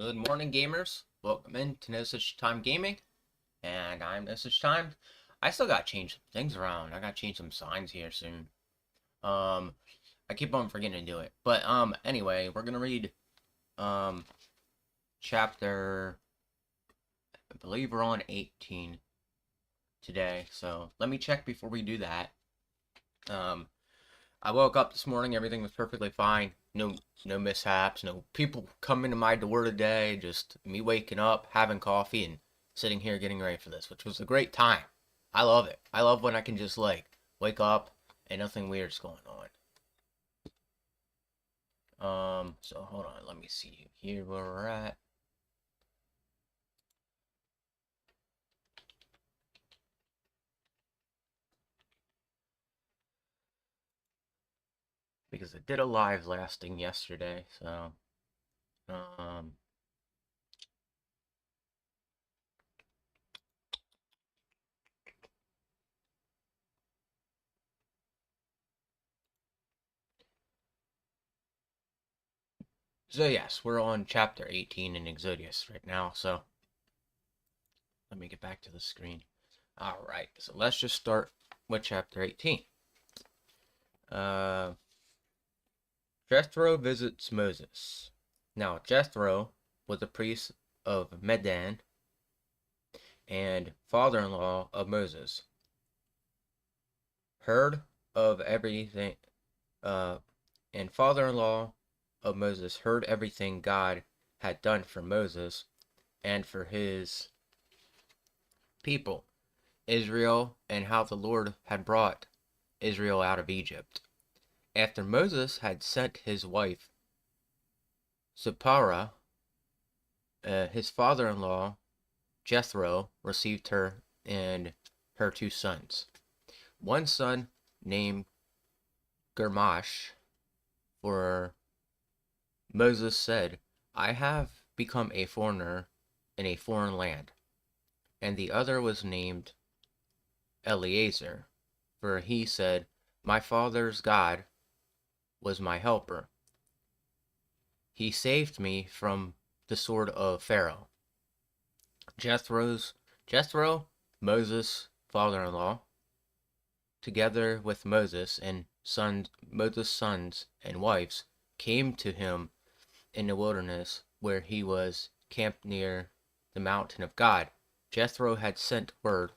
Good morning, gamers. Welcome in to Nosaj Ttimmed Gaming, and I'm Nosaj Ttimmed. I still gotta change some things around. I gotta change some signs here soon. Um, I keep on forgetting to do it. But anyway, we're gonna read chapter. I believe we're on 18 today. So let me check before we do that. Um, I woke up this morning. Everything was perfectly fine. No mishaps, no people coming to my door today, just me waking up, having coffee, and sitting here getting ready for this, which was a great time. I love it. I love when I can just wake up and nothing weird's going on. So hold on, let me see here where we're at. Because I did a live lasting yesterday, so um so yes, we're on chapter 18 in Exodus right now, so let me get back to the screen. Alright, so let's just start with chapter 18. Jethro visits Moses. Now, Jethro was a priest of Midian and father-in-law of Moses. Heard of everything, and father-in-law of Moses heard everything God had done for Moses and for his people, Israel, and how the Lord had brought Israel out of Egypt. After Moses had sent his wife Zipporah, his father-in-law Jethro received her and her two sons. One son named Germash, for Moses said, I have become a foreigner in a foreign land. And the other was named Eleazar, for he said, my father's God was my helper. He saved me from the sword of Pharaoh. Jethro, Moses' father-in-law, together with Moses' sons and wives, came to him in the wilderness where he was camped near the mountain of God. Jethro had sent word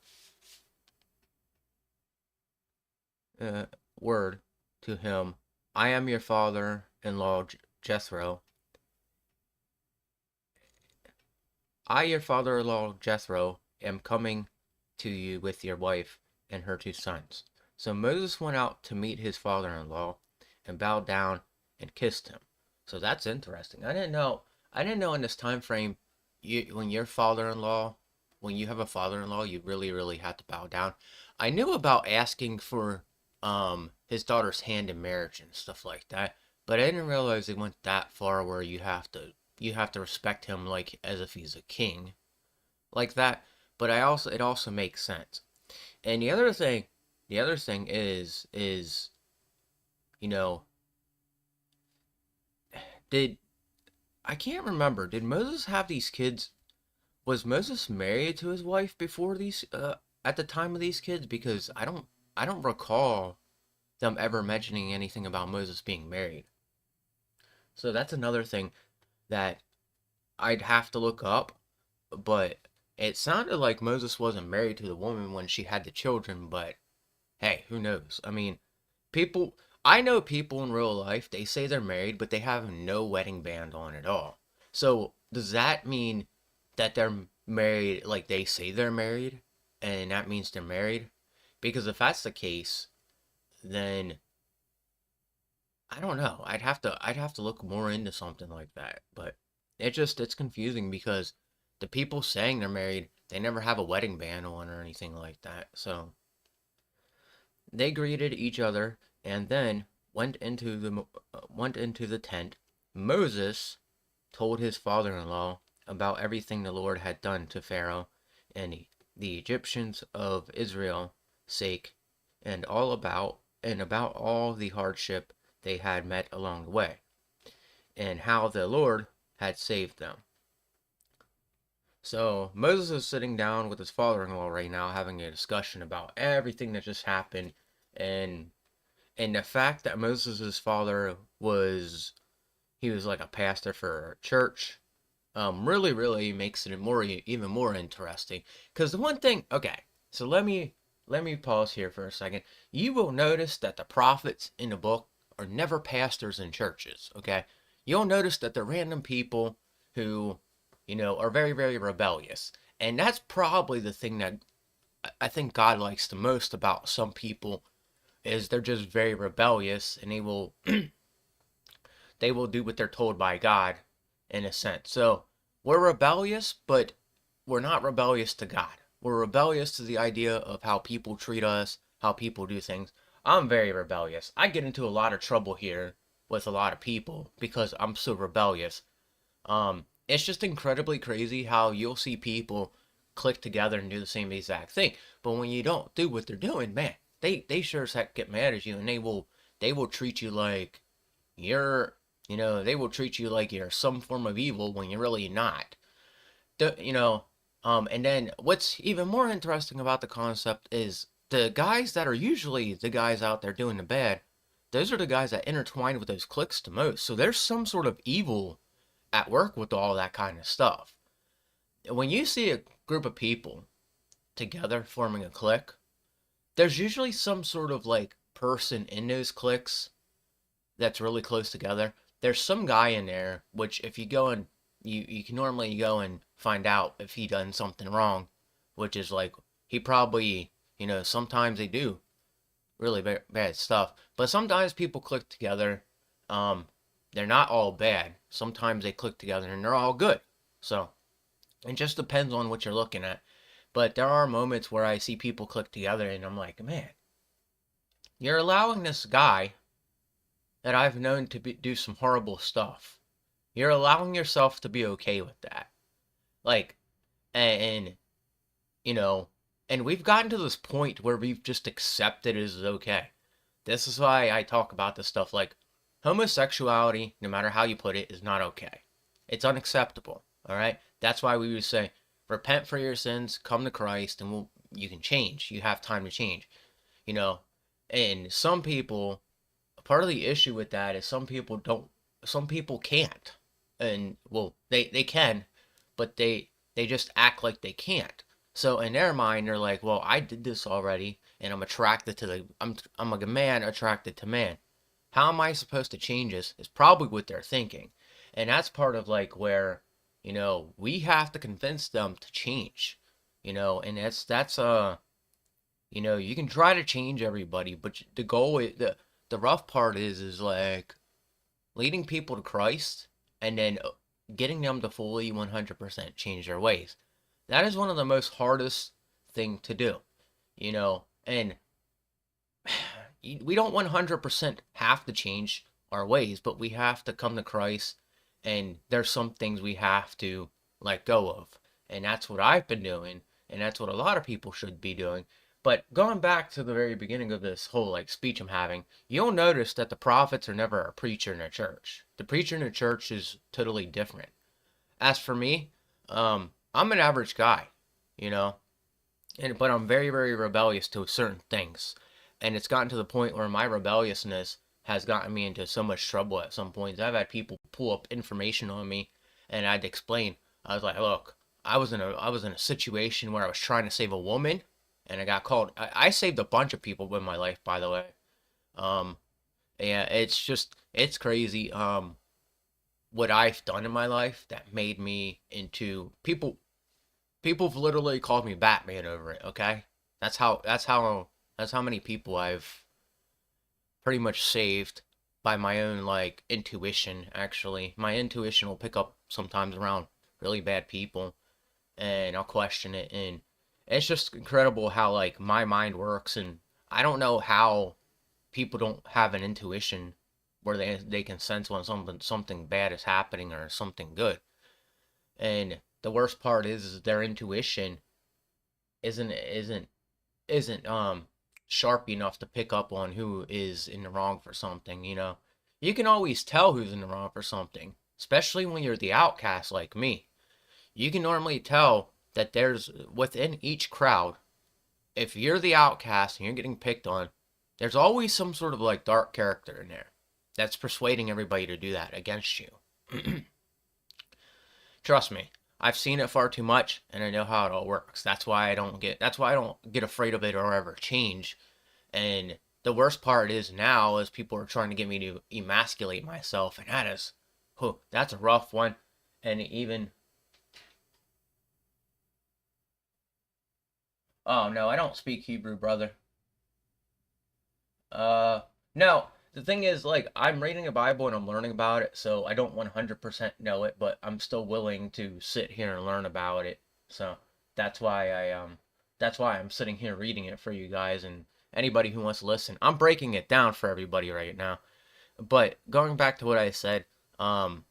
to him, I am your father-in-law Jethro. Your father-in-law Jethro, am coming to you with your wife and her two sons. So Moses went out to meet his father-in-law and bowed down and kissed him. So that's interesting. I didn't know in this time frame, when you have a father-in-law, you really have to bow down. I knew about asking for his daughter's hand in marriage and stuff like that, but I didn't realize it went that far where you have to respect him like as if he's a king like that. But it also makes sense. And the other thing is you know did I can't remember, did Moses have these kids? Was Moses married to his wife before these at the time of these kids? Because I don't recall them ever mentioning anything about Moses being married. So that's another thing that I'd have to look up, but it sounded like Moses wasn't married to the woman when she had the children, but hey, who knows? I mean, people, I know people in real life, they say they're married, but they have no wedding band on at all. So, does that mean that they're married, like they say they're married, and that means they're married? Because if that's the case, then I don't know. I'd have to look more into something like that. But it's confusing because the people saying they're married, they never have a wedding band on or anything like that. So they greeted each other and then went into the tent. Moses told his father-in-law about everything the Lord had done to Pharaoh and the Egyptians of Israel's sake, and about all the hardship they had met along the way, and how the Lord had saved them. So Moses is sitting down with his father-in-law right now, having a discussion about everything that just happened, and and the fact that Moses' father was he was like a pastor for a church, really makes it even more interesting. Because the one thing, okay, so let me pause here for a second. You will notice that the prophets in the book are never pastors in churches. Okay, you'll notice that they're random people who, are very rebellious, and that's probably the thing that I think God likes the most about some people is they're just very rebellious, and they will do what they're told by God in a sense. So we're rebellious, but we're not rebellious to God. We're rebellious to the idea of how people treat us, how people do things. I'm very rebellious. I get into a lot of trouble here with a lot of people because I'm so rebellious. It's just incredibly crazy how you'll see people click together and do the same exact thing. But when you don't do what they're doing, man, they sure as heck get mad at you, and they will treat you like you're they will treat you like you're some form of evil when you're really not. The, you know, and then what's even more interesting about the concept is the guys that are usually the guys out there doing the bad, those are the guys that intertwine with those cliques the most. So there's some sort of evil at work with all that kind of stuff. When you see a group of people together forming a clique, there's usually some sort of like person in those cliques that's really close together. There's some guy in there, which if you go and you can normally go and find out if he done something wrong, which is like he probably, sometimes they do really bad stuff, but sometimes people click together. Um, they're not all bad. Sometimes they click together and they're all good. So it just depends on what you're looking at. But there are moments where I see people click together and I'm like, man, you're allowing this guy that I've known to do some horrible stuff. You're allowing yourself to be okay with that. Like, and, you know, and we've gotten to this point where we've just accepted it as okay. This is why I talk about this stuff like homosexuality, no matter how you put it, is not okay. It's unacceptable. All right? That's why we would say, repent for your sins, come to Christ, and you can change. You have time to change. You know, and some people, part of the issue with that is some people can't. And well, they can, but they just act like they can't. So in their mind they're like, well, I did this already and I'm attracted to I'm like a man attracted to man. How am I supposed to change this is probably what they're thinking. And that's part of like where, we have to convince them to change. And you can try to change everybody, but the goal is the rough part is like leading people to Christ and then getting them to fully 100% change their ways. That is one of the most hardest thing to do, and we don't 100% have to change our ways, but we have to come to Christ, and there's some things we have to let go of. And that's what I've been doing, and that's what a lot of people should be doing. But going back to the very beginning of this whole like speech I'm having, you'll notice that the prophets are never a preacher in a church. The preacher in a church is totally different. As for me, I'm an average guy, you know, but I'm very rebellious to certain things, and it's gotten to the point where my rebelliousness has gotten me into so much trouble at some points. I've had people pull up information on me, and I'd explain. I was like, look, I was in a situation where I was trying to save a woman, and I got called. I saved a bunch of people in my life, by the way. Um, yeah, it's crazy. What I've done in my life that made me into people. People have literally called me Batman over it. Okay, that's how many people I've pretty much saved by my own like intuition. Actually, my intuition will pick up sometimes around really bad people, and I'll question it, and it's just incredible how like my mind works, and I don't know how people don't have an intuition where they can sense when something bad is happening or something good. And the worst part is their intuition isn't sharp enough to pick up on who is in the wrong for something, You can always tell who's in the wrong for something, especially when you're the outcast like me. you can normally tell that there's within each crowd, if you're the outcast and you're getting picked on, there's always some sort of like dark character in there that's persuading everybody to do that against you. Trust me, I've seen it far too much and I know how it all works. That's why I don't get afraid of it or ever change. And the worst part is now is people are trying to get me to emasculate myself, and that's a rough one. And even oh no, I don't speak Hebrew, brother. Uh, no. The thing is, like, I'm reading the Bible and I'm learning about it, so I don't 100% know it, but I'm still willing to sit here and learn about it. So that's why that's why I'm sitting here reading it for you guys and anybody who wants to listen. I'm breaking it down for everybody right now. But going back to what I said, um,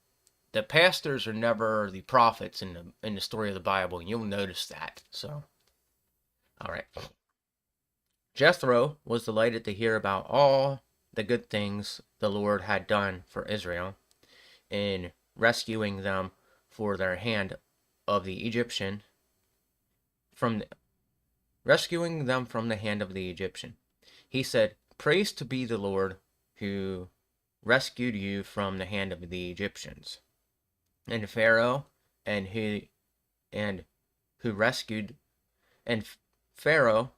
the pastors are never the prophets in the story of the Bible, and you'll notice that. So, all right. Jethro was delighted to hear about all the good things the Lord had done for Israel in rescuing them for their hand of the Egyptian from the, rescuing them from the hand of the Egyptian. He said, "Praise to be the Lord who rescued you from the hand of the Egyptians." And Pharaoh and and who rescued and Pharaoh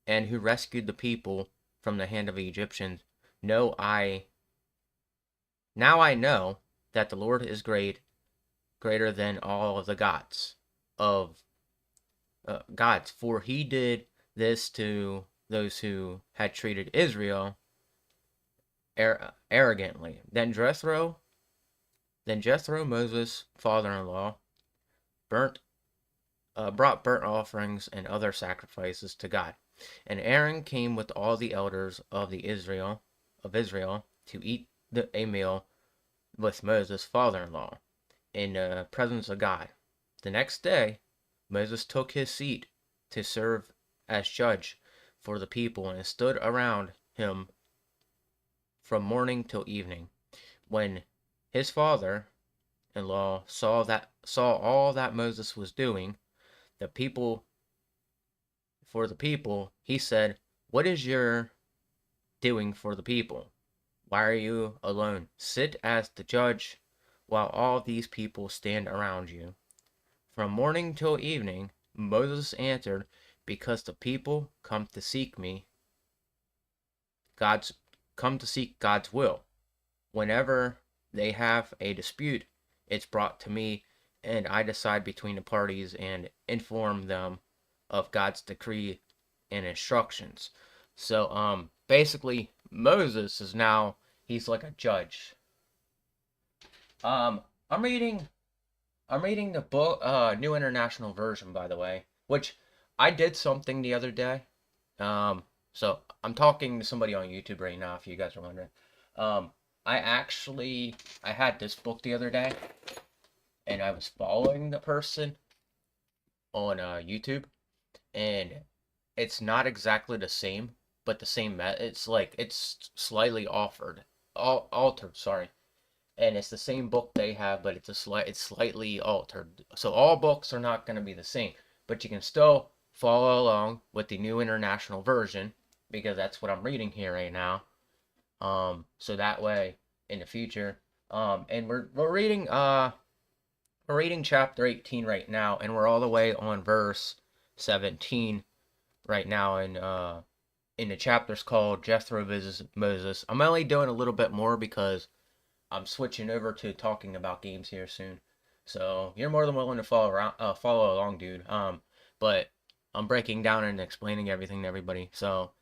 and who rescued the people from the hand of the Egyptians. No, I now I know that the Lord is greater than all of the gods, for he did this to those who had treated Israel arrogantly. Then Jethro, Moses' father-in-law, burnt brought burnt offerings and other sacrifices to God. And Aaron came with all the elders of Israel to eat a meal with Moses' father-in-law in the presence of God. The next day, Moses took his seat to serve as judge for the people and stood around him from morning till evening. When his father-in-law saw all that Moses was doing, the people for the people, he said, "What is your doing for the people? Why are you alone? Sit as the judge while all these people stand around you." From morning till evening, Moses answered, "Because the people God's come to seek God's will. Whenever they have a dispute, it's brought to me, and I decide between the parties and inform them of God's decree and instructions." So, basically, Moses is now he's like a judge. Um, I'm reading I'm reading the book, New International Version, by the way, which I did something the other day. So I'm talking to somebody on YouTube right now, if you guys are wondering. Um, I had this book the other day, and I was following the person on YouTube, and it's not exactly the same, but the same. It's like it's slightly altered. Sorry, and it's the same book they have, but it's slightly altered. So all books are not going to be the same, but you can still follow along with the New International Version because that's what I'm reading here right now. So that way in the future, and we're reading chapter 18 right now, and we're all the way on verse 17 right now, in the chapter's called Jethro visits Moses. I'm only doing a little bit more because I'm switching over to talking about games here soon. So you're more than willing to follow along, dude. But I'm breaking down and explaining everything to everybody. So,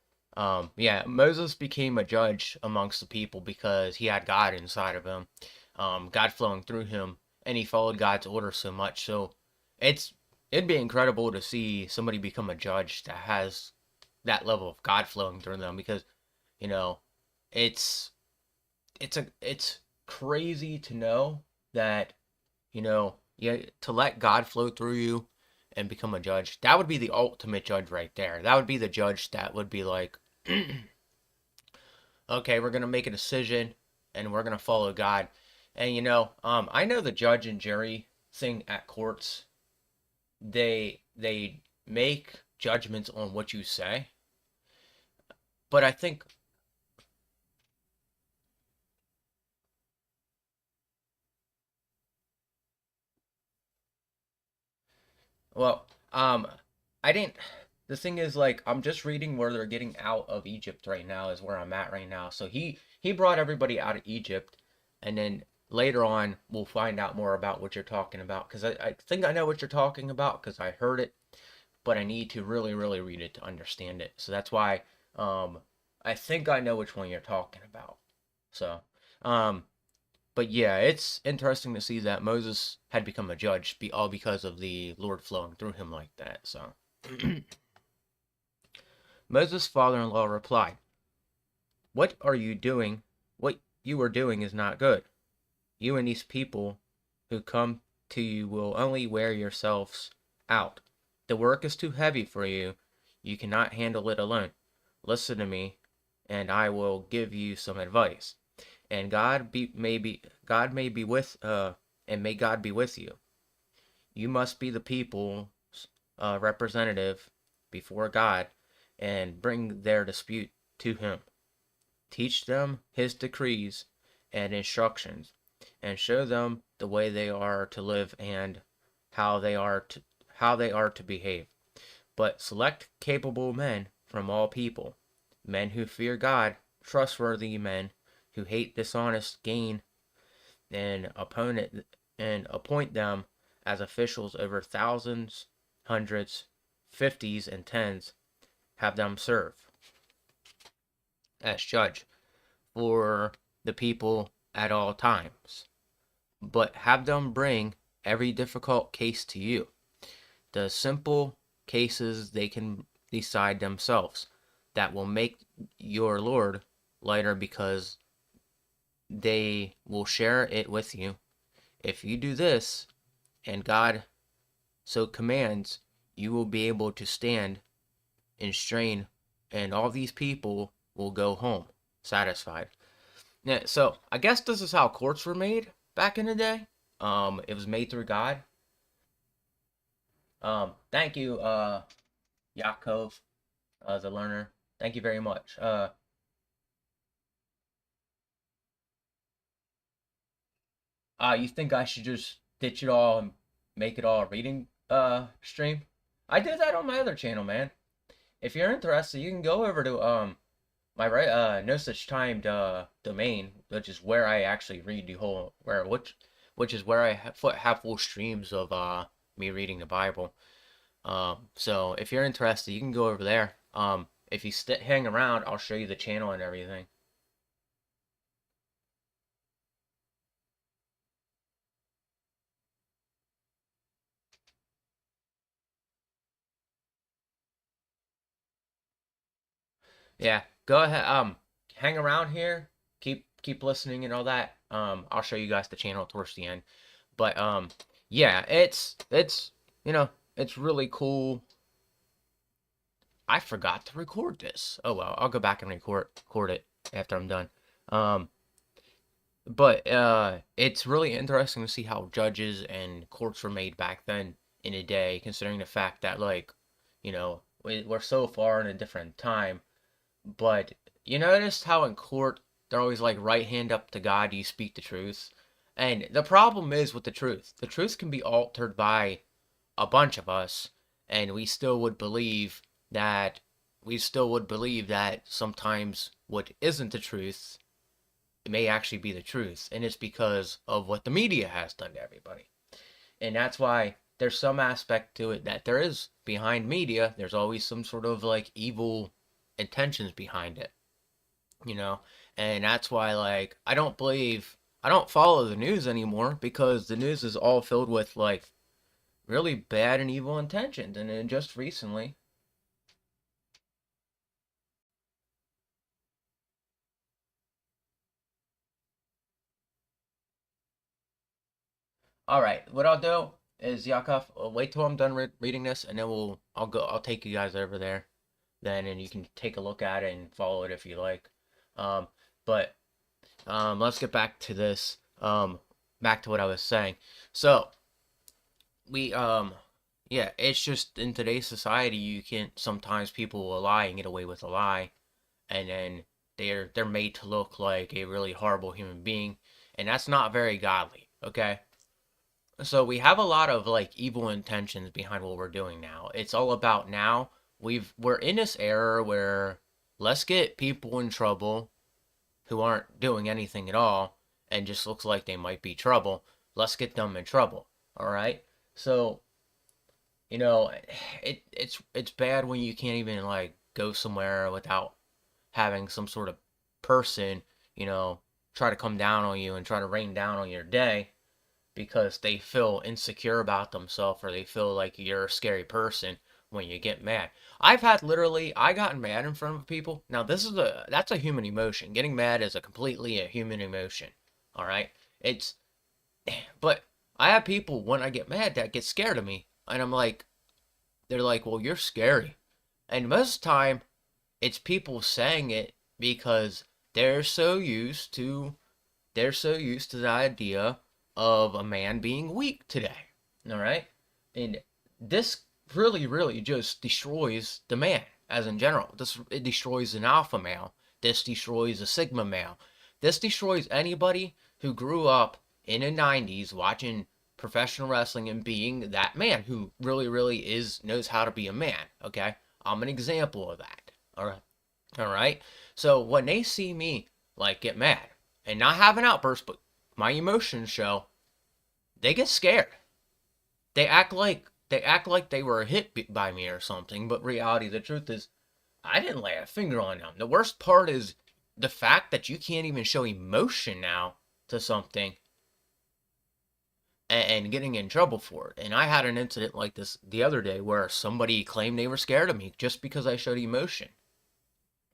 yeah, Moses became a judge amongst the people because he had God inside of him, God flowing through him, and he followed God's orders so much. So it's it'd be incredible to see somebody become a judge that has that level of God flowing through them because you know it's it's crazy to know that to let God flow through you and become a judge. That would be the ultimate judge right there. That would be the judge that would be like, okay, we're gonna make a decision and we're gonna follow God. And I know the judge and jury. thing at courts. They make judgments on what you say, but I think, well, I didn't. The thing is, like, I'm just reading where they're getting out of Egypt right now is where I'm at right now. So he brought everybody out of Egypt, and then later on we'll find out more about what you're talking about because I think I know what you're talking about because I heard it, but I need to really read it to understand it. So that's why um I think I know which one you're talking about. So um but yeah, it's interesting to see that Moses had become a judge all because of the Lord flowing through him like that. So Moses' father-in-law replied, "What are you doing? What you are doing is not good. You and these people who come to you will only wear yourselves out. The work is too heavy for you. You cannot handle it alone. Listen to me, and I will give you some advice. And God may be with and may God be with you. You must be the people's representative before God and bring their dispute to him. Teach them his decrees and instructions, and show them the way they are to live and how they are to how they are to behave. But select capable men from all people, men who fear God, trustworthy men who hate dishonest gain, and opponent and appoint them as officials over thousands, hundreds, fifties, and tens. Have them serve as judge for the people at all times, but have them bring every difficult case to you. The simple cases they can decide themselves. That will make your Lord lighter because they will share it with you. If you do this, and God so commands, you will be able to stand and strain, and all these people will go home satisfied. Yeah, so I guess this is how courts were made back in the day. It was made through God. Thank you, Yaakov, the learner. Thank you very much. You think I should just ditch it all and make it all a reading stream? I do that on my other channel, man. If you're interested, you can go over to my right Nosaj Ttimmed domain, which is where I actually read the whole which is where I have full streams of me reading the Bible. So if you're interested, you can go over there. If you hang around, I'll show you the channel and everything. Yeah, go ahead. Hang around here. Keep listening and all that. I'll show you guys the channel towards the end. But yeah, it's you know it's really cool. I forgot to record this. Oh well, I'll go back and record it after I'm done. Um, but it's really interesting to see how judges and courts were made back then in a day, considering the fact that like, we're so far in a different time. But you noticed how in court they're always like right hand up to God, you speak the truth. And the problem is with the truth. The truth can be altered by a bunch of us, and that we still would believe that sometimes what isn't the truth may actually be the truth, and it's because of what the media has done to everybody. And that's why there's some aspect to it that there is behind media. There's always some sort of like evil intentions behind it, you know? And that's why, like, I don't follow the news anymore because the news is all filled with like really bad and evil intentions. And then just recently, all right, what I'll do is Yakov, wait till I'm done reading this, and then I'll take you guys over there, then, and you can take a look at it and follow it if you like. Um, but let's get back to this. Back to what I was saying. So we yeah, it's just in today's society you can't sometimes people will lie and get away with a lie, and then they're made to look like a really horrible human being, and that's not very godly, okay? So we have a lot of like evil intentions behind what we're doing now. It's all about now we're in this era where let's get people in trouble who aren't doing anything at all and just looks like they might be trouble. Let's get them in trouble. All right? So, you know, it's bad when you can't even like go somewhere without having some sort of person, you know, try to come down on you and try to rain down on your day because they feel insecure about themselves or they feel like you're a scary person when you get mad. I've had literally I gotten mad in front of people. Now this is a that's a human emotion. Getting mad is a completely a human emotion. All right? It's but I have people when I get mad that get scared of me and I'm like they're like, "Well, you're scary." And most of the time it's people saying it because they're so used to they're so used to the idea of a man being weak today. All right? And this really, really just destroys the man, as in general. It destroys an alpha male. This destroys a sigma male. This destroys anybody who grew up in the 90s watching professional wrestling and being that man who really, really knows how to be a man. Okay? I'm an example of that. All right. All right. So when they see me like get mad and not have an outburst, but my emotions show, they get scared. They act like they were hit by me or something. But reality, the truth is, I didn't lay a finger on them. The worst part is the fact that you can't even show emotion now to something and getting in trouble for it. And I had an incident like this the other day where somebody claimed they were scared of me just because I showed emotion.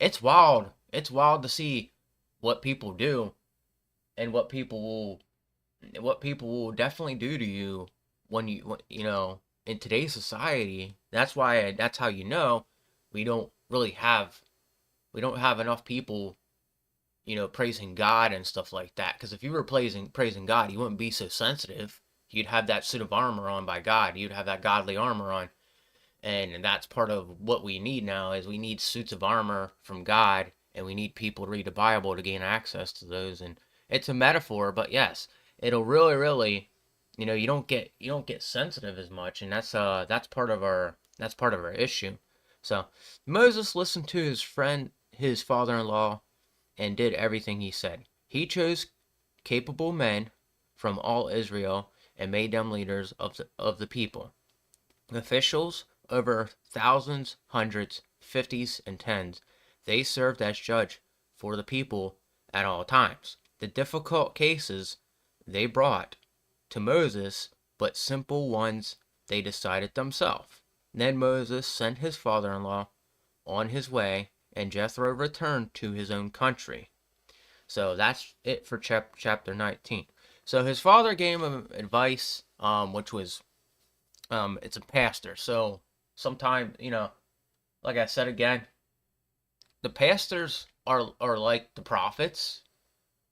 It's wild. It's wild to see what people do and what people will definitely do to you you know in today's society. That's how you know we don't really have we don't have enough people praising God and stuff like that, because if you were praising God you wouldn't be so sensitive. You'd have that suit of armor on by God. You'd have that godly armor on. And that's part of what we need now is we need suits of armor from God, and we need people to read the Bible to gain access to those. And it's a metaphor, but yes, it'll really, really, you don't get sensitive as much, and that's part of our issue. So Moses listened to his friend, his father-in-law, and did everything he said. He chose capable men from all Israel and made them leaders of the people. Officials over thousands, hundreds, fifties, and tens, they served as judge for the people at all times. The difficult cases they brought to Moses, but simple ones they decided themselves. Then Moses sent his father-in-law on his way, and Jethro returned to his own country. So that's it for chapter 19. So his father gave him advice, which was it's a pastor. So sometimes, like I said again, the pastors are like the prophets,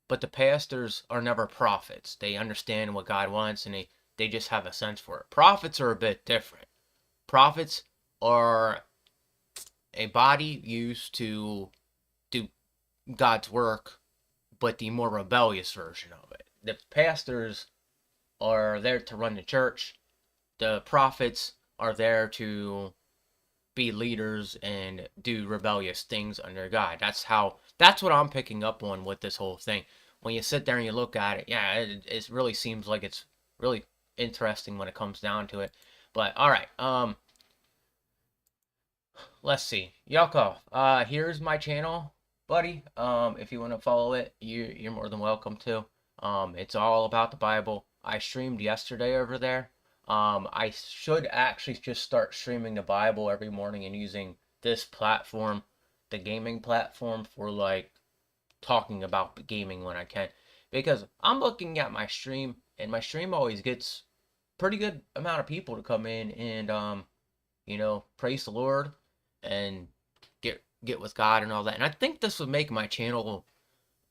but the pastors are never prophets. They understand what God wants and they just have a sense for it. Prophets are a bit different. Prophets are a body used to do God's work, but the more rebellious version of it. The pastors are there to run the church. The prophets are there to be leaders and do rebellious things under God. That's what I'm picking up on with this whole thing. When you sit there and you look at it, yeah, it really seems like it's really interesting when it comes down to it. But all right, let's see. Yakov, here's my channel, buddy. If you want to follow it, you're more than welcome to. It's all about the Bible. I streamed yesterday over there. I should actually just start streaming the Bible every morning and using this platform, the gaming platform, for like talking about gaming when I can. Because I'm looking at my stream, and my stream always gets pretty good amount of people to come in and praise the Lord and get with God and all that. And I think this would make my channel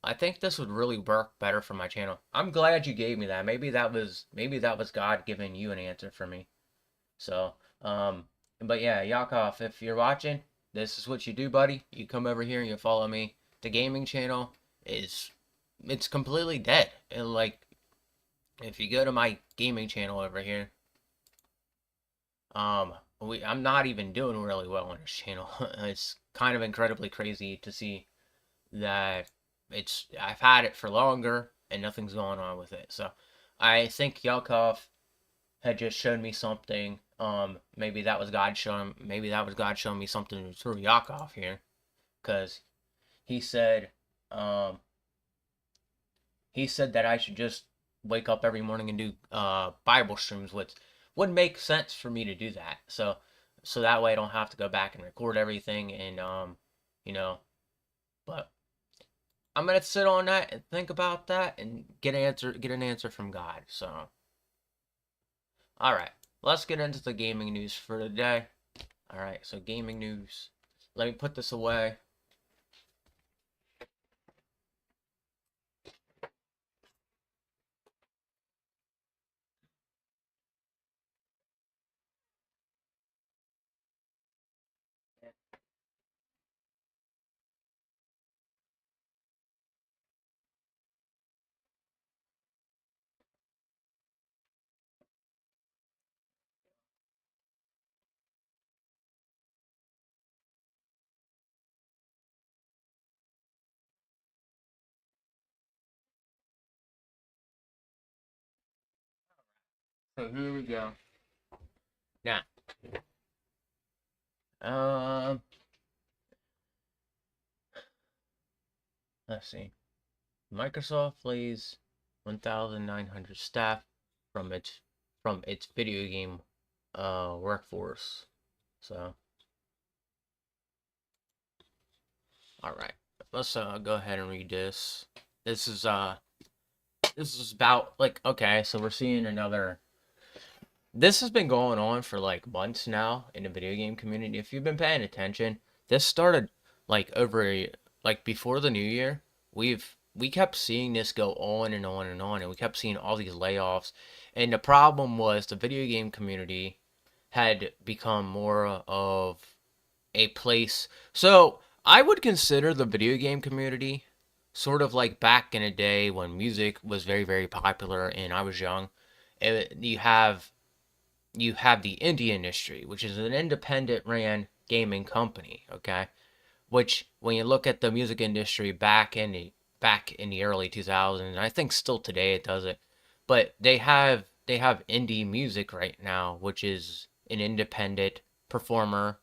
I think this would really work better for my channel. I'm glad you gave me that. Maybe that was God giving you an answer for me. So, but yeah, Yakov, if you're watching, this is what you do, buddy. You come over here and you follow me. The gaming channel is it's completely dead. And like if you go to my gaming channel over here, I'm not even doing really well on this channel. It's kind of incredibly crazy to see that I've had it for longer and nothing's going on with it. So I think Yakov had just shown me something. Maybe that was God showing me something through Yakov here, because he said, um, he said that I should just wake up every morning and do Bible streams, which would make sense for me to do that. So that way I don't have to go back and record everything and you know, but I'm gonna sit on that and think about that and get an answer from God. So all right, let's get into the gaming news for today. All right, so gaming news. Let me put this away. So here we go. Now, um, let's see. Microsoft lays 1,900 staff from its video game workforce. So, all right, let's go ahead and read this. This is this is about like okay, so we're seeing another. This has been going on for like months now in the video game community. If you've been paying attention, this started like like before the new year. We kept seeing this go on and on and on, and we kept seeing all these layoffs. And the problem was the video game community had become more of a place. So I would consider the video game community sort of like back in a day when music was very popular and I was young. You have the indie industry, which is an independent ran gaming company, okay? Which when you look at the music industry back in the early 2000s, I think still today it does it. But they have indie music right now, which is an independent performer,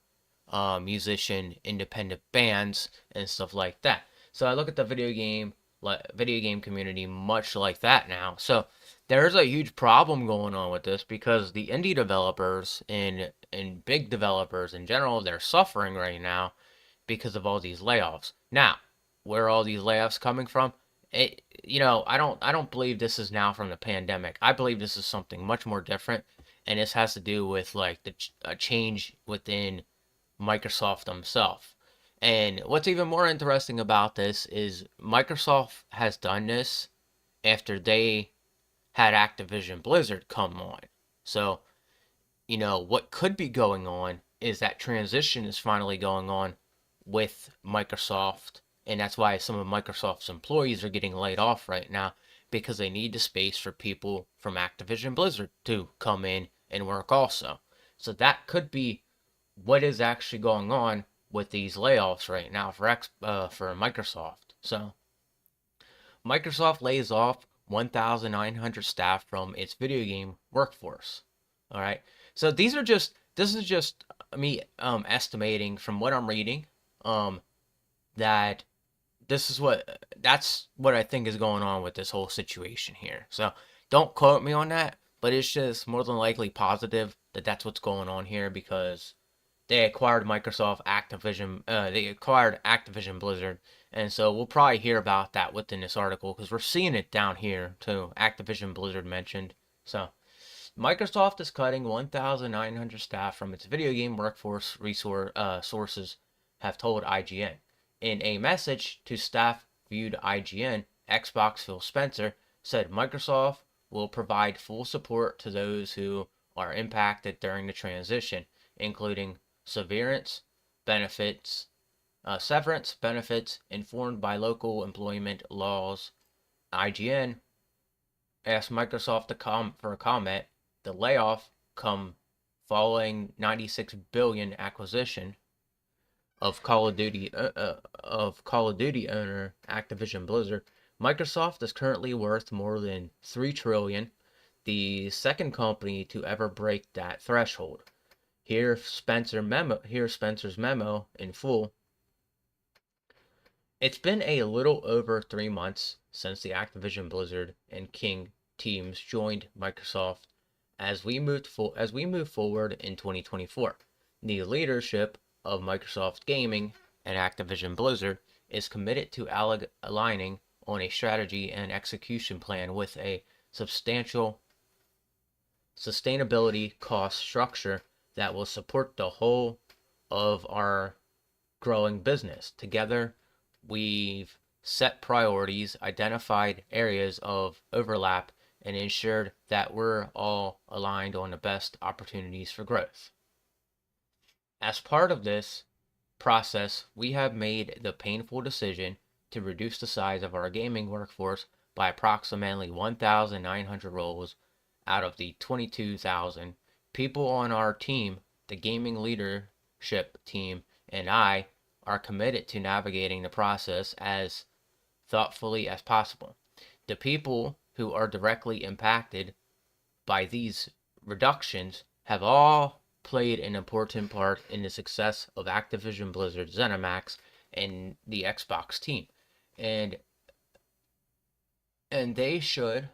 musician, independent bands and stuff like that. So I look at the video game community much like that now. So there's a huge problem going on with this because the indie developers and big developers in general, they're suffering right now because of all these layoffs. Now, where are all these layoffs coming from? I don't believe this is now from the pandemic. I believe this is something much more different, and this has to do with like a change within Microsoft themselves. And what's even more interesting about this is Microsoft has done this after they had Activision Blizzard come on. So, what could be going on is that transition is finally going on with Microsoft, and that's why some of Microsoft's employees are getting laid off right now because they need the space for people from Activision Blizzard to come in and work also. So that could be what is actually going on with these layoffs right now for Microsoft. So Microsoft lays off 1,900 staff from its video game workforce. All right. So this is just me estimating from what I'm reading that that's what I think is going on with this whole situation here. So don't quote me on that, but it's just more than likely positive that that's what's going on here because they acquired they acquired Activision Blizzard, and so we'll probably hear about that within this article because we're seeing it down here too. Activision Blizzard mentioned. So Microsoft is cutting 1,900 staff from its video game sources have told IGN in a message to staff viewed IGN, Xbox Phil Spencer said Microsoft will provide full support to those who are impacted during the transition, including severance benefits, severance benefits informed by local employment laws. IGN asked Microsoft for a comment. The layoff come following 96 billion acquisition of Call of Duty owner Activision Blizzard. Microsoft is currently worth more than 3 trillion, the second company to ever break that threshold. Here's Spencer's memo in full. It's been a little over 3 months since the Activision Blizzard and King teams joined Microsoft as we move forward in 2024. The leadership of Microsoft Gaming and Activision Blizzard is committed to aligning on a strategy and execution plan with a substantial sustainability cost structure that will support the whole of our growing business. Together, we've set priorities, identified areas of overlap, and ensured that we're all aligned on the best opportunities for growth. As part of this process, we have made the painful decision to reduce the size of our gaming workforce by approximately 1,900 roles out of the 22,000 people on our team. The gaming leadership team and I are committed to navigating the process as thoughtfully as possible. The people who are directly impacted by these reductions have all played an important part in the success of Activision Blizzard ZeniMax and the Xbox team. And they should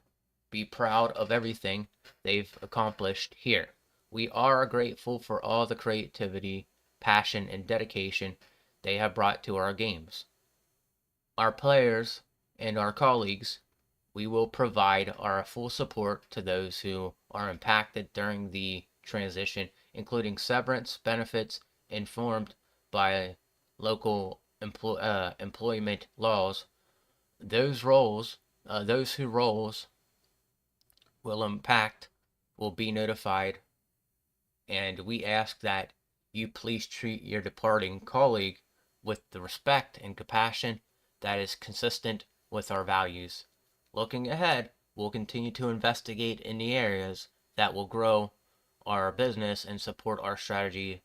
be proud of everything they've accomplished here. We are grateful for all the creativity, passion, and dedication they have brought to our games. Our players and our colleagues, we will provide our full support to those who are impacted during the transition, including severance benefits informed by local employment laws. Those roles will impact will be notified, and we ask that you please treat your departing colleague with the respect and compassion that is consistent with our values. Looking ahead, we'll continue to investigate in the areas that will grow our business and support our strategy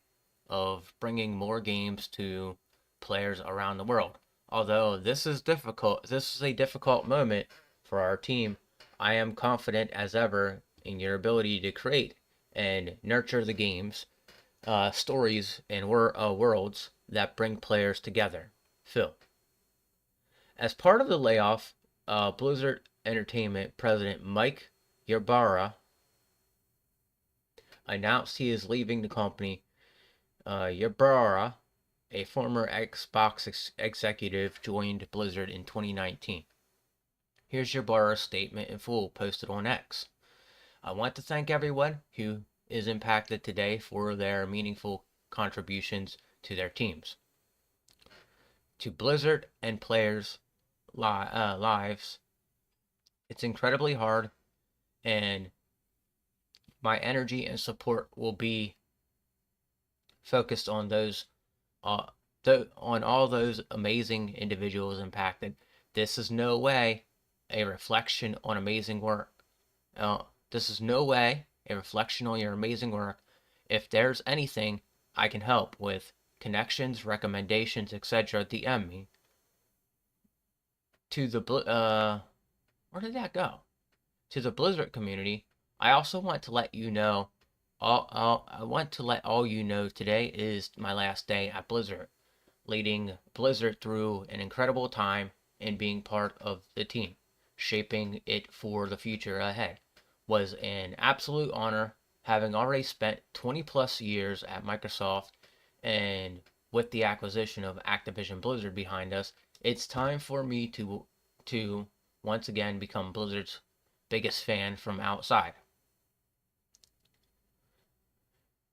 of bringing more games to players around the world. Although this is a difficult moment for our team, I am confident as ever in your ability to create and nurture the games, stories, and worlds that bring players together. Phil. As part of the layoff, Blizzard Entertainment President Mike Ybarra announced he is leaving the company. Ybarra, a former Xbox executive, joined Blizzard in 2019. Here's Ybarra's statement in full posted on X. I want to thank everyone who is impacted today for their meaningful contributions to their teams. To Blizzard and players' lives, it's incredibly hard, and my energy and support will be focused on on all those amazing individuals impacted. This is no way a reflection on amazing work. This is no way a reflection on your amazing work. If there's anything I can help with, connections, recommendations, etc., DM me. To the where did that go? To the Blizzard community, I also want to let you know. I want to let all you know today is my last day at Blizzard, leading Blizzard through an incredible time and being part of the team, shaping it for the future ahead. Was an absolute honor, having already spent 20 plus years at Microsoft, and with the acquisition of Activision Blizzard behind us, it's time for me to once again become Blizzard's biggest fan from outside.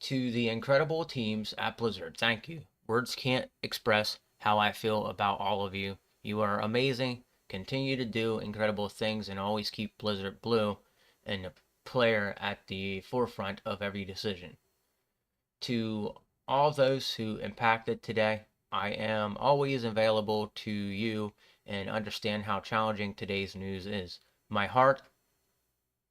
To the incredible teams at Blizzard, thank you. Words can't express how I feel about all of you You are amazing. Continue to do incredible things and always keep Blizzard Blue and the player at the forefront of every decision. To all those who impacted today, I am always available to you and understand how challenging today's news is. My heart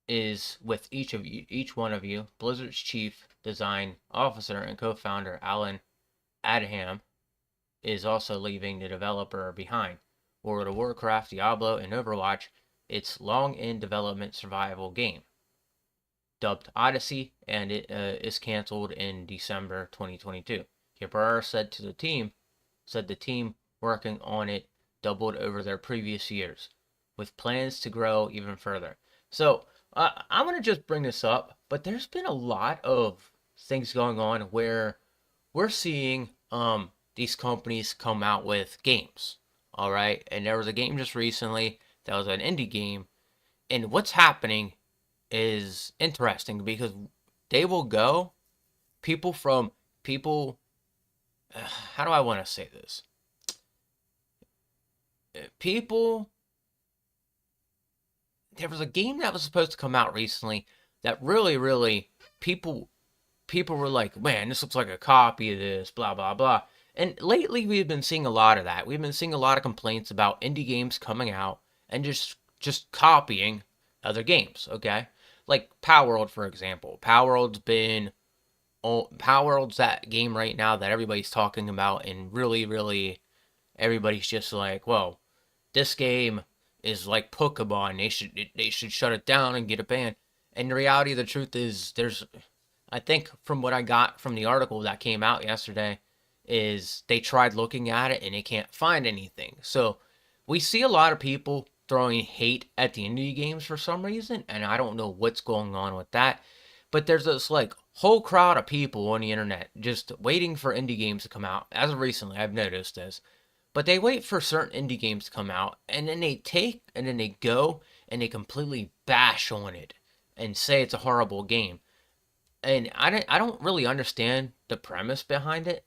is with each one of you. Blizzard's chief design officer and co-founder Alan Adham is also leaving the developer behind. World of Warcraft, Diablo, and Overwatch, its long in development survival game, dubbed Odyssey, and it is canceled in December 2022. Cabrera said the team working on it doubled over their previous years, with plans to grow even further. So I'm gonna just bring this up, but there's been a lot of things going on where we're seeing these companies come out with games. All right, and there was a game just recently that was an indie game, and what's happening is interesting because they will go people from people. How do I want to say this? People. There was a game that was supposed to come out recently that really people were like, man, this looks like a copy of this, blah blah blah. And lately we've been seeing a lot of that. We've been seeing a lot of complaints about indie games coming out and just copying other games, okay? Like Power World, for example. Power World's that game right now that everybody's talking about, and really everybody's just like, whoa, this game is like Pokemon. They should shut it down and get a ban. And the reality of the truth is, I think from what I got from the article that came out yesterday, is they tried looking at it and they can't find anything. So we see a lot of people throwing hate at the indie games for some reason, and I don't know what's going on with that. But there's this like whole crowd of people on the internet just waiting for indie games to come out. As of recently, I've noticed this. But they wait for certain indie games to come out, and then they go and they completely bash on it and say it's a horrible game. And I don't really understand the premise behind it.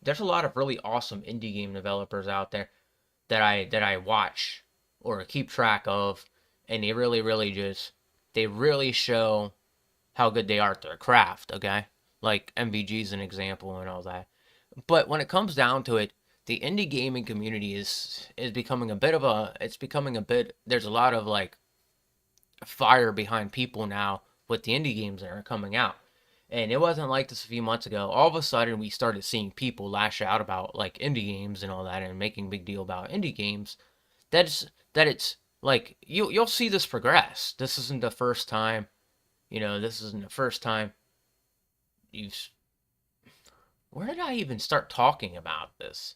There's a lot of really awesome indie game developers out there that I watch or keep track of, and they really show how good they are at their craft. Okay, like MVG is an example and all that. But when it comes down to it, the indie gaming community is becoming a bit of a it's becoming a bit there's a lot of like fire behind people now with the indie games that are coming out. And it wasn't like this a few months ago. All of a sudden, we started seeing people lash out about like indie games and all that, and making a big deal about indie games. That it's like you'll see this progress. This isn't the first time. This isn't the first time you've. Where did I even start talking about this?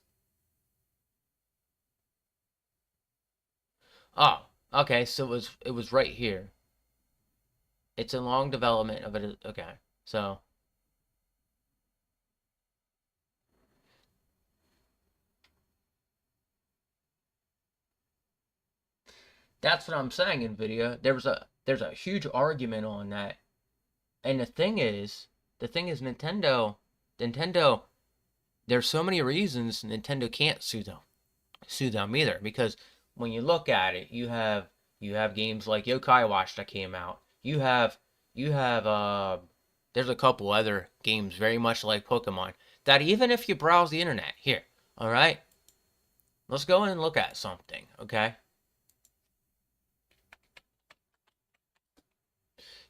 Oh, okay. So it was right here. It's a long development of it. Okay, so that's what I'm saying. In video, there's a huge argument on that. And the thing is, Nintendo. There's so many reasons Nintendo can't sue them either, because when you look at it, you have games like Yokai Watch that came out. You have there's a couple other games very much like Pokemon that, even if you browse the internet here, all right, let's go in and look at something, okay?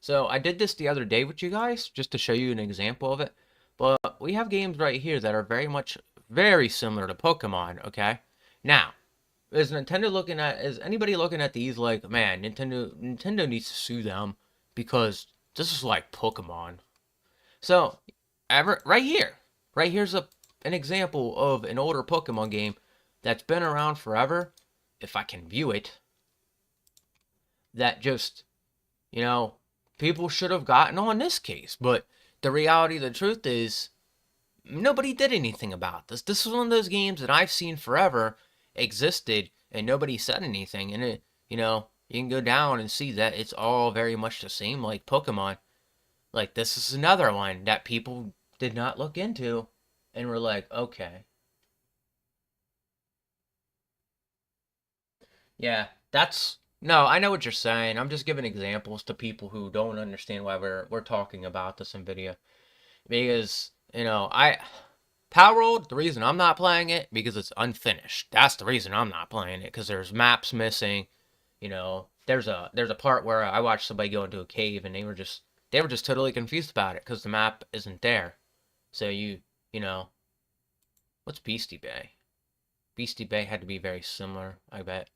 So I did this the other day with you guys just to show you an example of it. But we have games right here that are very similar to Pokemon, okay? Now, is anybody looking at these like, man, Nintendo needs to sue them because this is like Pokemon. So, right here's an example of an older Pokemon game that's been around forever, if I can view it, that just, you know, people should have gotten on this case. But the reality of the truth is, nobody did anything about this. This is one of those games that I've seen forever existed, and nobody said anything. And you can go down and see that it's all very much the same, like Pokemon. Like, this is another one that people did not look into, and were like, okay. Yeah, that's no, I know what you're saying. I'm just giving examples to people who don't understand why we're talking about this in video. Because, I Power World, the reason I'm not playing it because it's unfinished. That's the reason I'm not playing it because there's maps missing. There's a part where I watched somebody go into a cave and they were just totally confused about it because the map isn't there. So you know, what's Beastie Bay? Beastie Bay had to be very similar, I bet.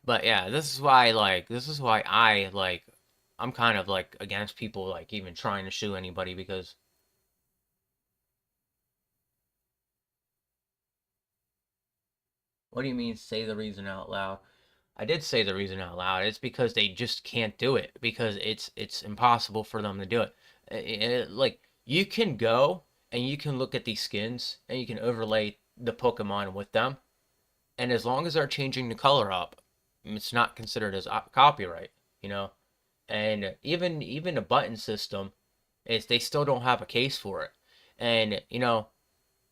But yeah, this is why I'm kind of like against people like even trying to sue anybody because what do you mean say the reason out loud? I did say the reason out loud. It's because they just can't do it because it's impossible for them to do it. Like you can go and you can look at these skins and you can overlay the Pokemon with them, and as long as they're changing the color up, it's not considered as copyright, you know. And even a button system is they still don't have a case for it. And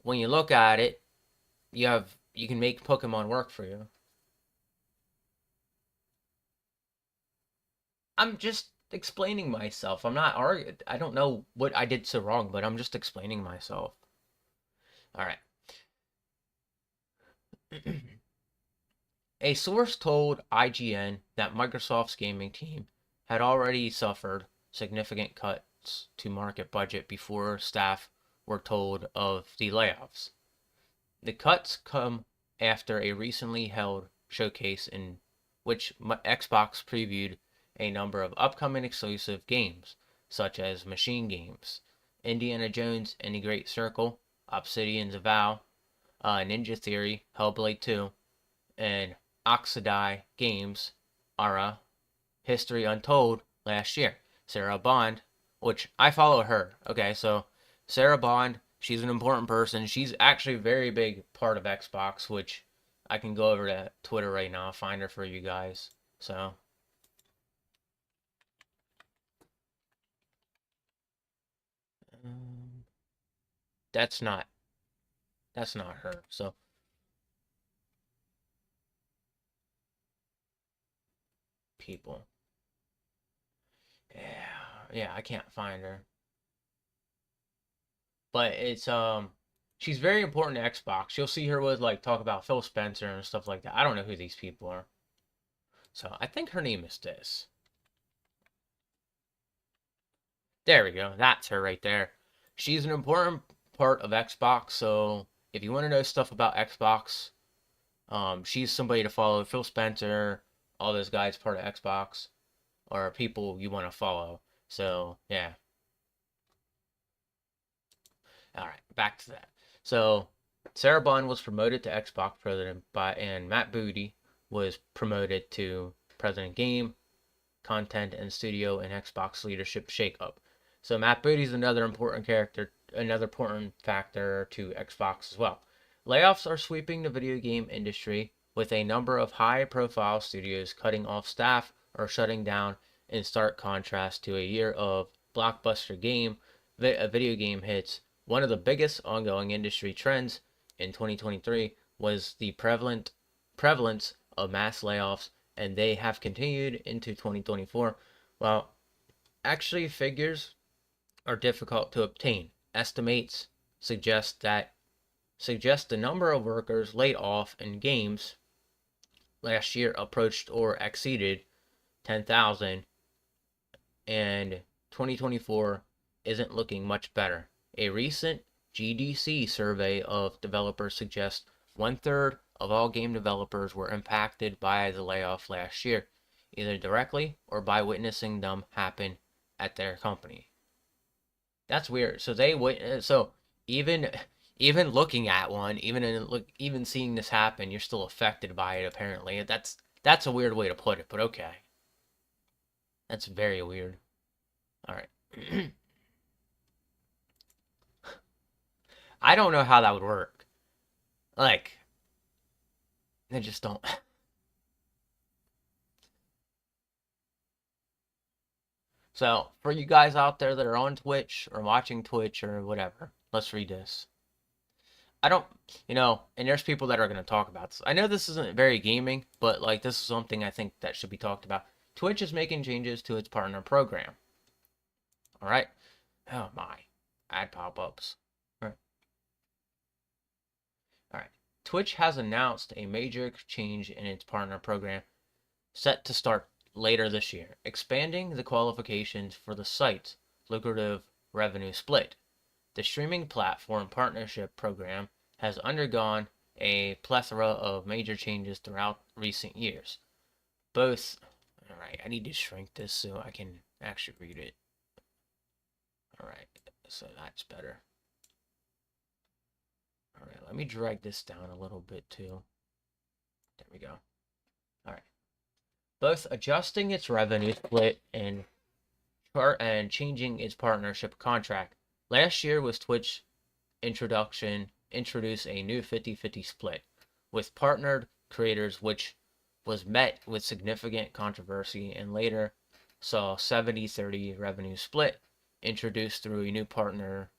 when you look at it, you can make Pokemon work for you. I'm just explaining myself. I'm not arguing. I don't know what I did so wrong, but I'm just explaining myself. All right. A source told IGN that Microsoft's gaming team had already suffered significant cuts to market budget before staff were told of the layoffs. The cuts come after a recently held showcase in which Xbox previewed a number of upcoming exclusive games, such as Machine Games, Indiana Jones and the Great Circle, Obsidian's Vow, Ninja Theory, Hellblade 2, and Oxidai Games, Ara, History Untold last year. Sarah Bond, which I follow her. Okay, so Sarah Bond, she's an important person. She's actually a very big part of Xbox, which I can go over to Twitter right now, find her for you guys. So, um, that's not that's not her. So, people. Yeah, yeah, I can't find her. But she's very important to Xbox. You'll see her with like talk about Phil Spencer and stuff like that. I don't know who these people are. So, I think her name is this. There we go. That's her right there. She's an important part of Xbox. So if you want to know stuff about Xbox, she's somebody to follow. Phil Spencer, all those guys part of Xbox, are people you want to follow. So yeah. All right, back to that. So Sarah Bond was promoted to Xbox president and Matt Booty was promoted to president game, content, and studio and Xbox leadership shakeup. So Matt Booty's another important character, another important factor to Xbox as well. Layoffs are sweeping the video game industry, with a number of high-profile studios cutting off staff or shutting down, in stark contrast to a year of blockbuster video game hits. One of the biggest ongoing industry trends in 2023 was the prevalence of mass layoffs, and they have continued into 2024. Well, actually, figures are difficult to obtain. Estimates suggest that suggest the number of workers laid off in games last year approached or exceeded 10,000, and 2024 isn't looking much better. A recent GDC survey of developers suggests one-third of all game developers were impacted by the layoff last year, either directly or by witnessing them happen at their company. That's weird. So even even looking at one, even seeing this happen, you're still affected by it apparently. That's a weird way to put it, but okay. That's very weird. All right. I don't know how that would work. Like, they just don't. So, for you guys out there that are on Twitch or watching Twitch or whatever, let's read this. I don't, and there's people that are going to talk about this. I know this isn't very gaming, but like this is something I think that should be talked about. Twitch is making changes to its partner program. All right. Oh my, ad pop-ups. All right. All right. Twitch has announced a major change in its partner program set to start later this year, expanding the qualifications for the site's lucrative revenue split. The streaming platform partnership program has undergone a plethora of major changes throughout recent years. Both, all right, I need to shrink this so I can actually read it. All right, so that's better. All right, let me drag this down a little bit too. There we go. All right. Both adjusting its revenue split and changing its partnership contract. Last year was Twitch introduced a new 50-50 split with partnered creators, which was met with significant controversy, and later saw 70-30 revenue split introduced through a new partner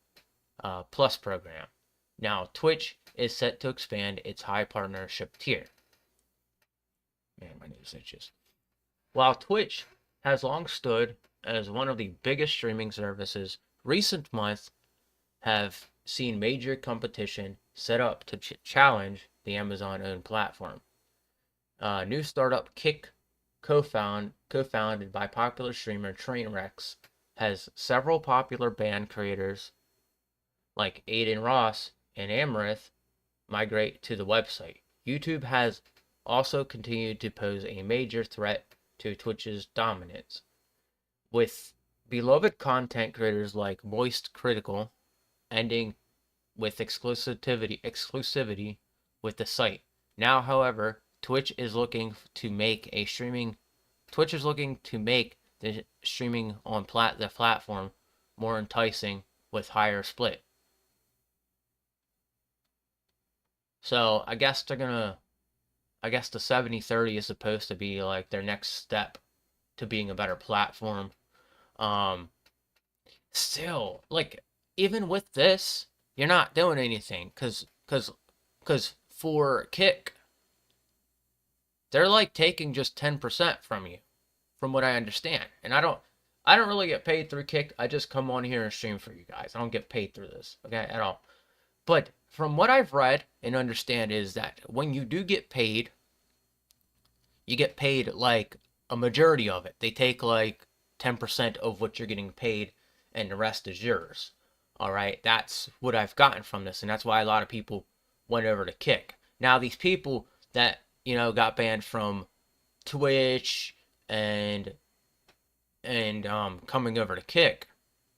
plus program. Now Twitch is set to expand its high partnership tier. Man, my nose itches. While Twitch has long stood as one of the biggest streaming services, recent months have seen major competition set up to challenge the Amazon-owned platform. New startup Kick, co-founded by popular streamer Trainwrecks, has several popular band creators like Aiden Ross and Amaranth migrate to the website. YouTube has also continued to pose a major threat to Twitch's dominance, with beloved content creators like Moist Critical ending with exclusivity with the site. Now, however, Twitch is looking to make the streaming on the platform more enticing with higher split. So I guess the 70-30 is supposed to be like their next step to being a better platform. Still, like, even with this, you're not doing anything because for Kick, they're like taking just 10% from you, from what I understand. And I don't really get paid through Kick. I just come on here and stream for you guys. I don't get paid through this, okay, at all. But from what I've read and understand is that when you do get paid, you get paid like a majority of it. They take like 10% of what you're getting paid and the rest is yours. All right, that's what I've gotten from this, and that's why a lot of people went over to Kick. Now, these people that, got banned from Twitch and coming over to Kick,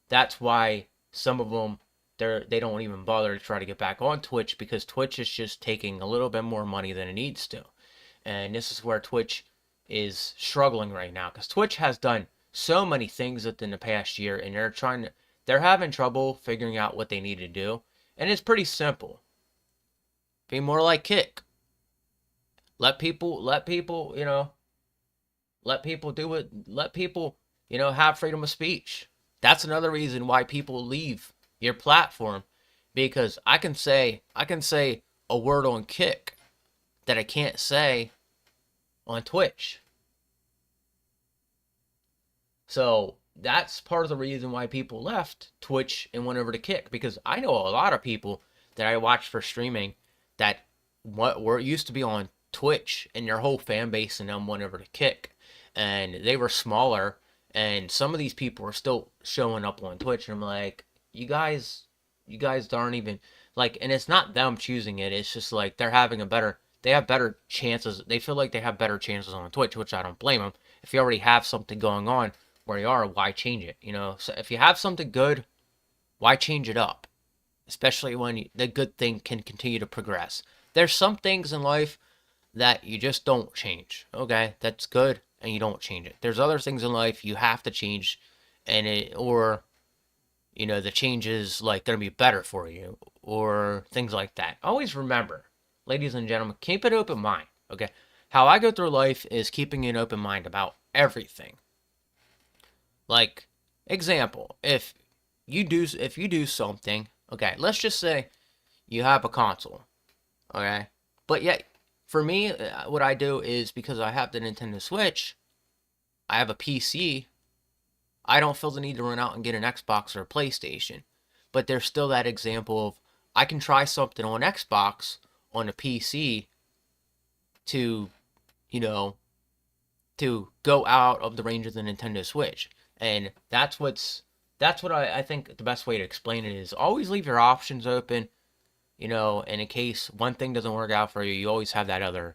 that's why some of them they don't even bother to try to get back on Twitch, because Twitch is just taking a little bit more money than it needs to. And this is where Twitch is struggling right now, because Twitch has done so many things within the past year, and they're having trouble figuring out what they need to do. And it's pretty simple. Be more like Kick. Let people do it. Let people, have freedom of speech. That's another reason why people leave your platform, because I can say a word on Kick that I can't say on Twitch. So that's part of the reason why people left Twitch and went over to Kick, because I know a lot of people that I watch for streaming that were used to be on Twitch, and their whole fan base and them went over to Kick, and they were smaller, and some of these people are still showing up on Twitch, and I'm like, you guys aren't even like, and it's not them choosing it, it's just like they have better chances. They feel like they have better chances on Twitch, which I don't blame them. If you already have something going on where you are, why change it? So if you have something good, why change it up? Especially when the good thing can continue to progress. There's some things in life that you just don't change. Okay, that's good, and you don't change it. There's other things in life you have to change, or the change is like going to be better for you, or things like that. Always remember, ladies and gentlemen, keep an open mind. Okay, how I go through life is keeping an open mind about everything. Like, example, if you do something, okay, let's just say you have a console, okay? But yet, for me, what I do is because I have the Nintendo Switch, I have a PC, I don't feel the need to run out and get an Xbox or a PlayStation. But there's still that example of I can try something on Xbox on a PC to, you know, to go out of the range of the Nintendo Switch. And that's what I think the best way to explain it is always leave your options open, and in case one thing doesn't work out for you, you always have that other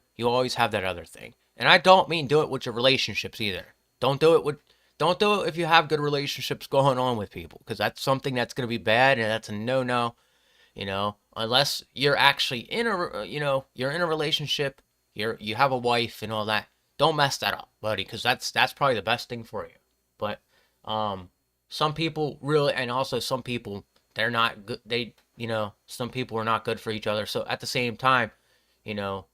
thing. And I don't mean do it with your relationships either. Don't do it with don't do it if you have good relationships going on with people, because that's something that's going to be bad, and that's a no-no, unless you're actually in you're in a relationship, you have a wife and all that. Don't mess that up, buddy, because that's probably the best thing for you. But um some people really, and also some people, they're not good. Some people are not good for each other. So at the same time, you know,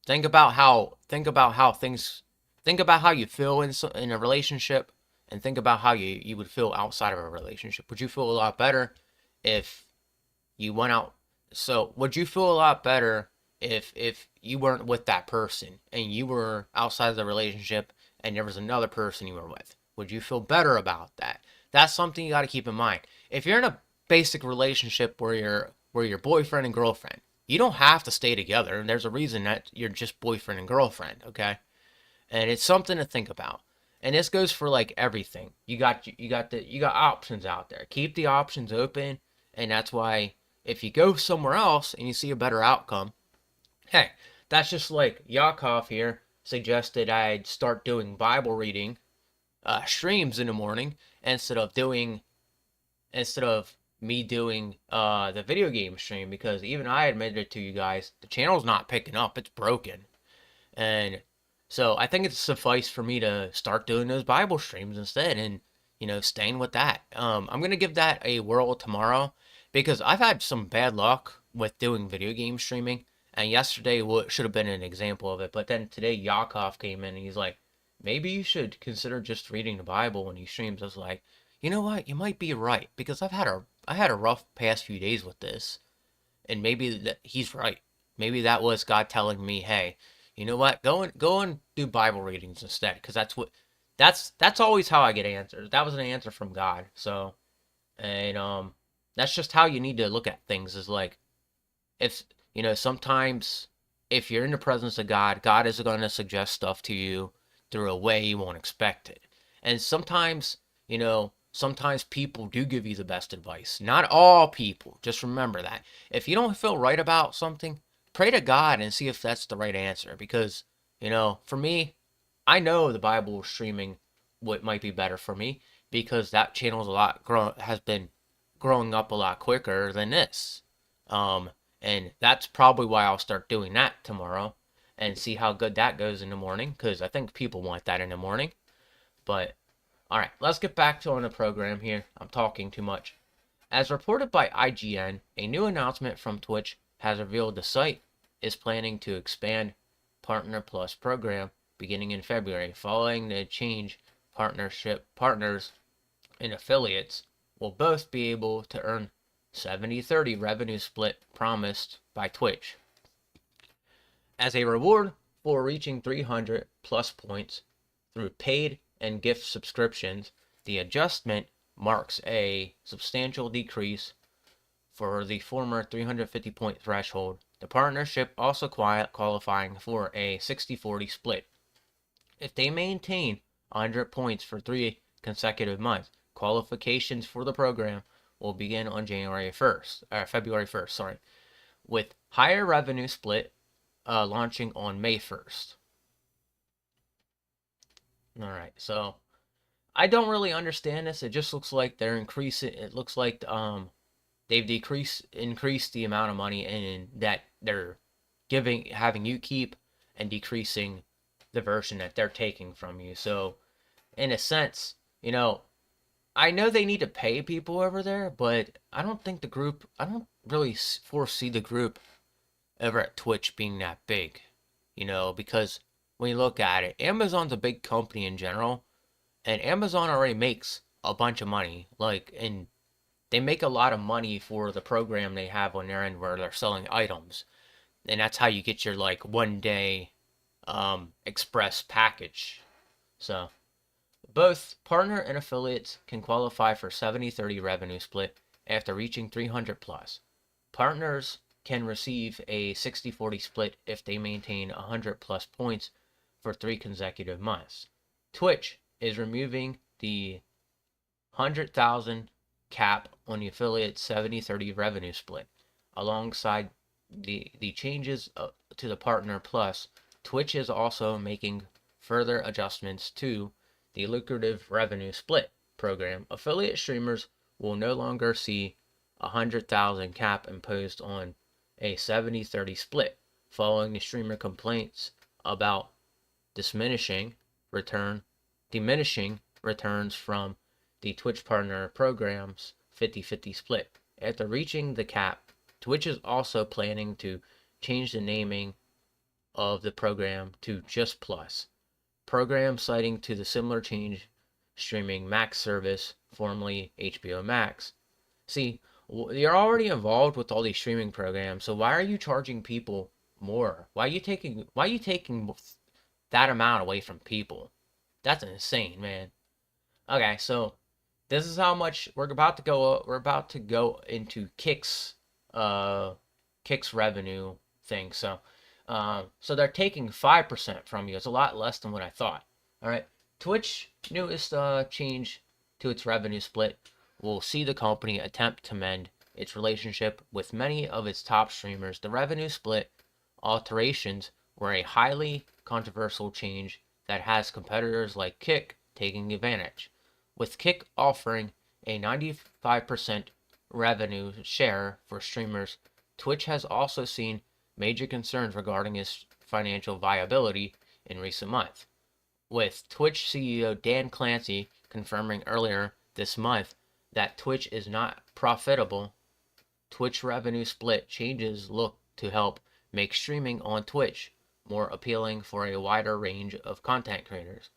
think about how you feel in a relationship, and think about how you would feel outside of a relationship. Would you feel a lot better if you went out? So would you feel a lot better if you weren't with that person and you were outside of the relationship and there was another person you were with? Would you feel better about that? That's something you got to keep in mind. If you're in a basic relationship where you're boyfriend and girlfriend, you don't have to stay together. There's a reason that you're just boyfriend and girlfriend, okay? And it's something to think about. And this goes for like everything. You got options out there. Keep the options open, and that's why if you go somewhere else and you see a better outcome, hey, that's just like Yakov here suggested I'd start doing Bible reading streams in the morning instead of me doing the video game stream, because even I admitted to you guys the channel's not picking up, it's broken. And so I think it's suffice for me to start doing those Bible streams instead, and staying with that. I'm gonna give that a whirl tomorrow, because I've had some bad luck with doing video game streaming, and yesterday should have been an example of it. But then today Yakov came in and he's like, maybe you should consider just reading the Bible when he streams. I was like, you know what? You might be right, because I had a rough past few days with this, and maybe he's right. Maybe that was God telling me, hey, you know what? Go and do Bible readings instead, because that's always how I get answers. That was an answer from God. So, and that's just how you need to look at things. Is like, if sometimes if you're in the presence of God, God is going to suggest stuff to you through a way you won't expect it. And sometimes people do give you the best advice. Not all people. Just remember that. If you don't feel right about something, pray to God and see if that's the right answer. Because, for me, I know the Bible streaming what might be better for me, because that channel has been growing up a lot quicker than this. And that's probably why I'll start doing that tomorrow and see how good that goes in the morning, because I think people want that in the morning. But all right, let's get back to on the program here. I'm talking too much. As reported by IGN, a new announcement from Twitch has revealed the site is planning to expand Partner Plus program beginning in February. Following the change, partners and affiliates will both be able to earn 70-30 revenue split promised by Twitch. As a reward for reaching 300 plus points through paid and gift subscriptions, the adjustment marks a substantial decrease for the former 350 point threshold. The partnership also qualifying for a 60-40 split. If they maintain 100 points for 3 consecutive months, qualifications for the program will begin on February 1st, sorry, with higher revenue split launching on May 1st. All right, so I don't really understand this. It just looks like they're increasing. It looks like they've increased the amount of money in that they're having you keep, and decreasing the version that they're taking from you. So, in a sense, I know they need to pay people over there, but I don't really foresee the group ever at Twitch being that big, because when you look at it, Amazon's a big company in general, and Amazon already makes a bunch of money, like, and they make a lot of money for the program they have on their end where they're selling items, and that's how you get your like 1 day express package. So both partner and affiliates can qualify for 70-30 revenue split after reaching 300 plus. Partners can receive a 60-40 split if they maintain 100 plus points for 3 consecutive months. Twitch is removing the 100,000 cap on the affiliate's 70-30 revenue split. Alongside the changes to the partner plus, Twitch is also making further adjustments to the lucrative revenue split program. Affiliate streamers will no longer see 100,000 cap imposed on a 70-30 split following the streamer complaints about diminishing diminishing returns from the Twitch partner program's 50-50 split. After reaching the cap, Twitch is also planning to change the naming of the program to Just Plus. Program citing to the similar change streaming Max service, formerly HBO Max. See, you're already involved with all these streaming programs, so why are you charging people more? Why are you taking that amount away from people? That's insane, man. Okay, so this is how much we're about to go. We're about to go into Kick's revenue thing. So they're taking 5% from you. It's a lot less than what I thought. All right, Twitch newest change to its revenue split will see the company attempt to mend its relationship with many of its top streamers. The revenue split alterations were a highly controversial change that has competitors like Kick taking advantage. With Kick offering a 95% revenue share for streamers, Twitch has also seen major concerns regarding its financial viability in recent months. With Twitch CEO Dan Clancy confirming earlier this month that Twitch is not profitable, Twitch revenue split changes look to help make streaming on Twitch more appealing for a wider range of content creators.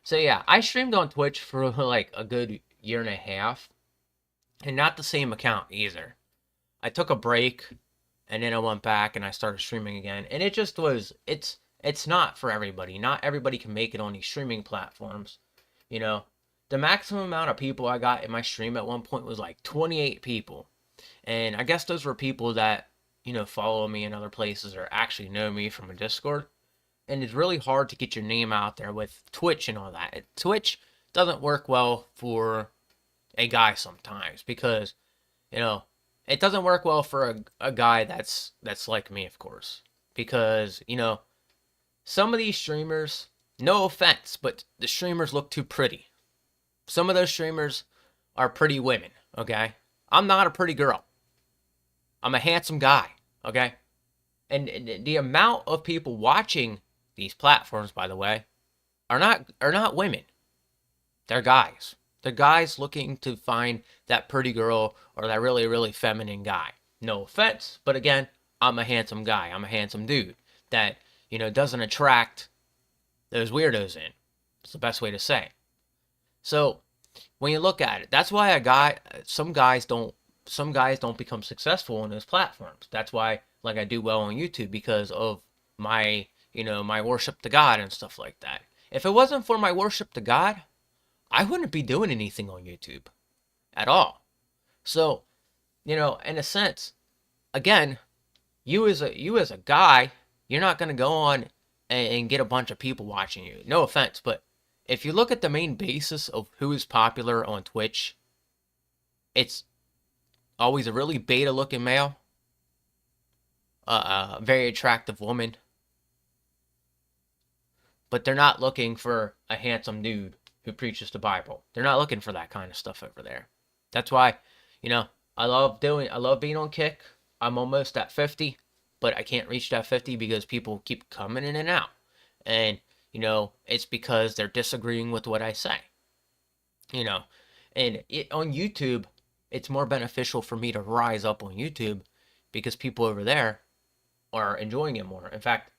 So yeah, I streamed on Twitch for like a good year and a half, and not the same account either. I took a break, and then I went back and I started streaming again, and it just was it's not for everybody. Not everybody can make it on these streaming platforms. You know, the maximum amount of people I got in my stream at one point was like 28 people, and I guess those were people that follow me in other places or actually know me from a Discord. And it's really hard to get your name out there with Twitch and all that. Twitch doesn't work well for a guy sometimes because, it doesn't work well for a guy that's like me, of course. Because, some of these streamers, no offense, but the streamers look too pretty. Some of those streamers are pretty women, okay? I'm not a pretty girl. I'm a handsome guy, okay? And the amount of people watching these platforms, by the way, are not women. They're guys. They're guys looking to find that pretty girl or that really, really feminine guy. No offense, but again, I'm a handsome guy. I'm a handsome dude that, doesn't attract those weirdos in. It's the best way to say. So when you look at it, that's why some guys don't become successful on those platforms. That's why like I do well on YouTube because of my my worship to God and stuff like that. If it wasn't for my worship to God, I wouldn't be doing anything on YouTube at all. So, in a sense, again, you as a guy, you're not going to go on and get a bunch of people watching you. No offense, but if you look at the main basis of who is popular on Twitch, it's always a really beta looking male, a very attractive woman, but they're not looking for a handsome dude who preaches the Bible. They're not looking for that kind of stuff over there. That's why, I love being on Kick. I'm almost at 50, but I can't reach that 50 because people keep coming in and out. And, it's because they're disagreeing with what I say. And on YouTube, it's more beneficial for me to rise up on YouTube because people over there are enjoying it more. In fact,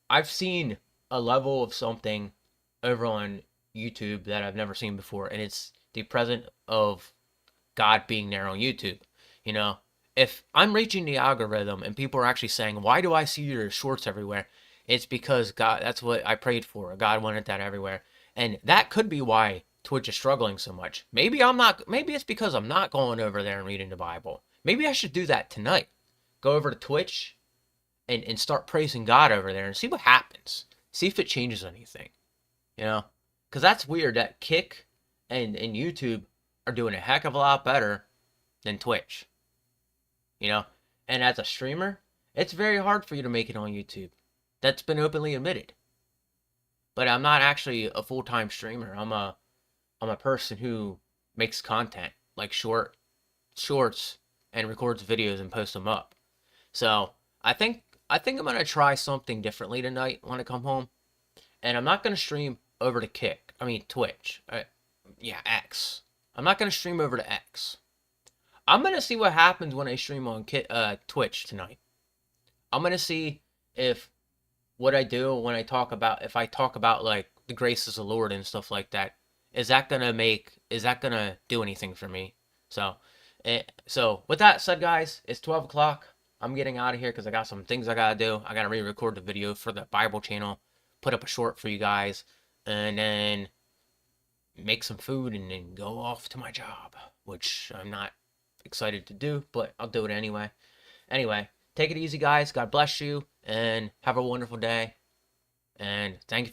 I've seen a level of something over on YouTube that I've never seen before, and it's the presence of God being there on YouTube. You know, if I'm reaching the algorithm and people are actually saying, "Why do I see your shorts everywhere?" It's because God, that's what I prayed for. God wanted that everywhere. And that could be why Twitch is struggling so much. Maybe it's because I'm not going over there and reading the Bible. Maybe I should do that tonight. Go over to Twitch and start praising God over there and see what happens. See if it changes anything. You know? Because that's weird that Kick and YouTube are doing a heck of a lot better than Twitch. You know? And as a streamer, it's very hard for you to make it on YouTube. That's been openly admitted. But I'm not actually a full-time streamer. I'm a person who makes content like shorts and records videos and posts them up. So I think I'm gonna try something differently tonight when I come home, and I'm not gonna stream over to Twitch. Yeah, X. I'm not gonna stream over to X. I'm gonna see what happens when I stream on Twitch tonight. I'm gonna see if what I do when if I talk about like the grace of the Lord and stuff like that, is that gonna do anything for me? So, so with that said, guys, it's 12 o'clock. I'm getting out of here because I got some things I gotta do. I gotta re-record the video for the Bible channel, put up a short for you guys, and then make some food and then go off to my job, which I'm not excited to do, but I'll do it anyway. Anyway, take it easy, guys. God bless you, and have a wonderful day. And thank you